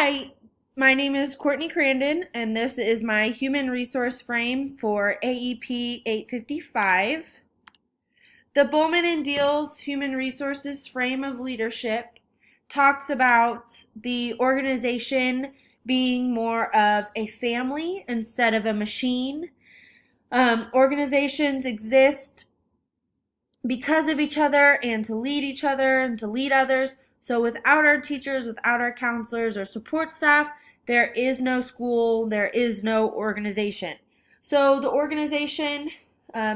Hi, my name is Courtney Crandon, and this is my human resource frame for AEP 855. The Bowman and Deal's human resources frame of leadership talks about the organization being more of a family instead of a machine. Organizations exist because of each other and to lead each other and to lead others. So without our teachers, without our counselors or support staff, there is no school, there is no organization. So the organization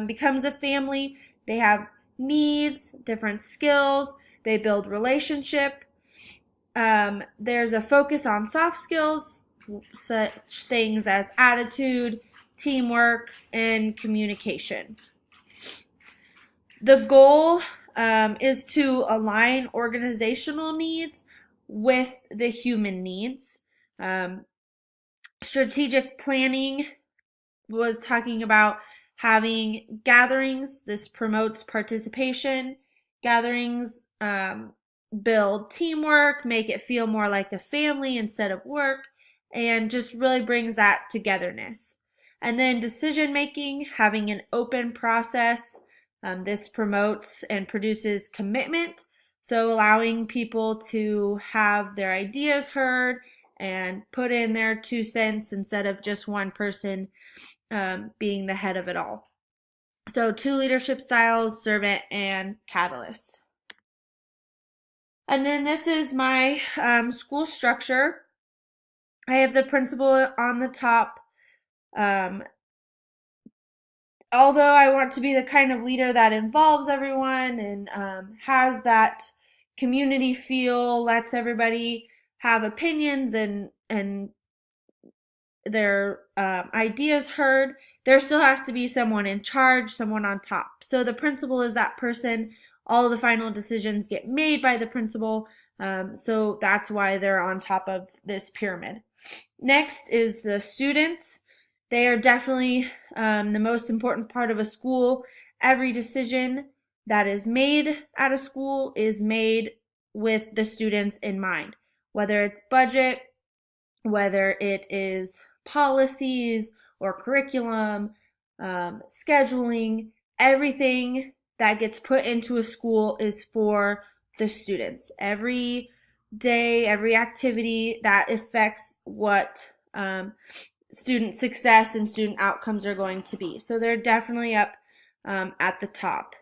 becomes a family. They have needs, different skills, they build relationship. There's a focus on soft skills, such things as attitude, teamwork, and communication. The goal is to align organizational needs with the human needs. Strategic planning was talking about having gatherings. This promotes participation. Gatherings build teamwork, make it feel more like a family instead of work, and just really brings that togetherness. And then decision making, having an open process. This promotes and produces commitment, so allowing people to have their ideas heard and put in their 2 cents instead of just one person being the head of it all. So 2 leadership styles, servant and catalyst. And then this is my school structure. I have the principal on the top. Although I want to be the kind of leader that involves everyone and has that community feel, lets everybody have opinions and their ideas heard, there still has to be someone in charge, someone on top. So the principal is that person. All of the final decisions get made by the principal. So that's why they're on top of this pyramid. Next is the students. They are definitely the most important part of a school. Every decision that is made at a school is made with the students in mind, whether it's budget, whether it is policies or curriculum, scheduling. Everything that gets put into a school is for the students. Every day, every activity that affects what student success and student outcomes are going to be. So they're definitely up at the top.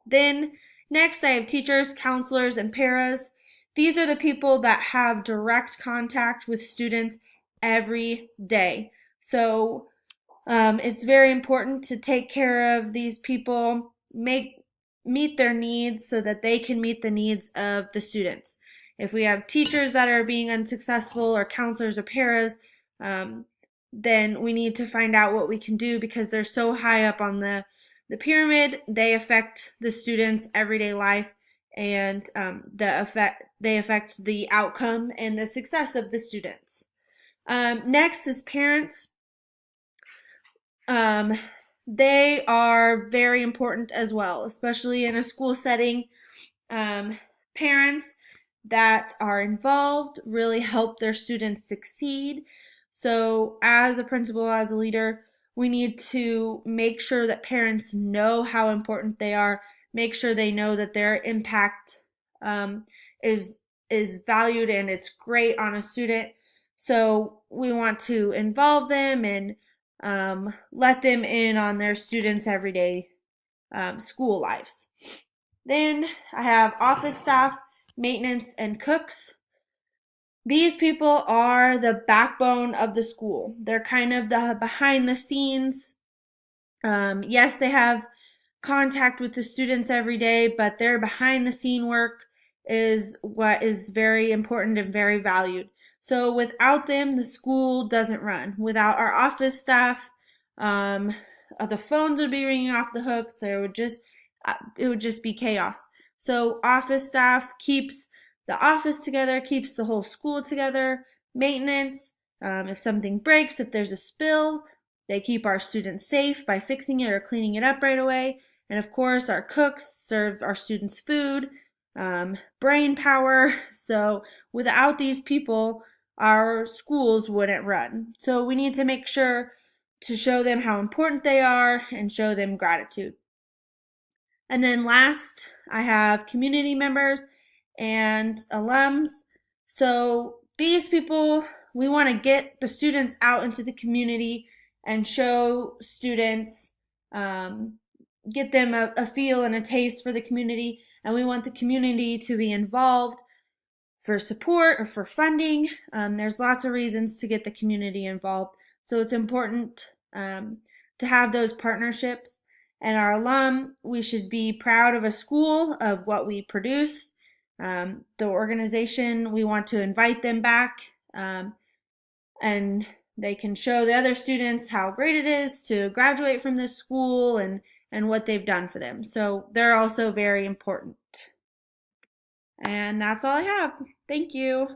Then next I have teachers, counselors, and paras. These are the people that have direct contact with students every day. So it's very important to take care of these people, meet their needs so that they can meet the needs of the students. If we have teachers that are being unsuccessful or counselors or paras, then we need to find out what we can do because they're so high up on the pyramid. They affect the students' everyday life and they affect the outcome and the success of the students. Next is parents. They are very important as well, especially in a school setting. Parents that are involved really help their students succeed. So as a principal, as a leader, we need to make sure that parents know how important they are, make sure they know that their impact is valued and it's great on a student. So we want to involve them and let them in on their students' everyday school lives. Then I have office staff, maintenance, and cooks. These people are the backbone of the school. They're kind of the behind the scenes. Yes, they have contact with the students every day, but their behind the scene work is what is very important and very valued. So without them, the school doesn't run. Without our office staff, the phones would be ringing off the hooks. It would just be chaos. So office staff keeps the office together, keeps the whole school together. Maintenance, if something breaks, if there's a spill, they keep our students safe by fixing it or cleaning it up right away. And of course, our cooks serve our students food, brain power. So without these people, our schools wouldn't run. So we need to make sure to show them how important they are and show them gratitude. And then last, I have community members and alums. So these people, we want to get the students out into the community and show students, get them a feel and a taste for the community. And we want the community to be involved for support or for funding. There's lots of reasons to get the community involved. So it's important to have those partnerships. And our alum, we should be proud of a school, of what we produce. The organization, we want to invite them back, and they can show the other students how great it is to graduate from this school and what they've done for them. So they're also very important. And that's all I have. Thank you.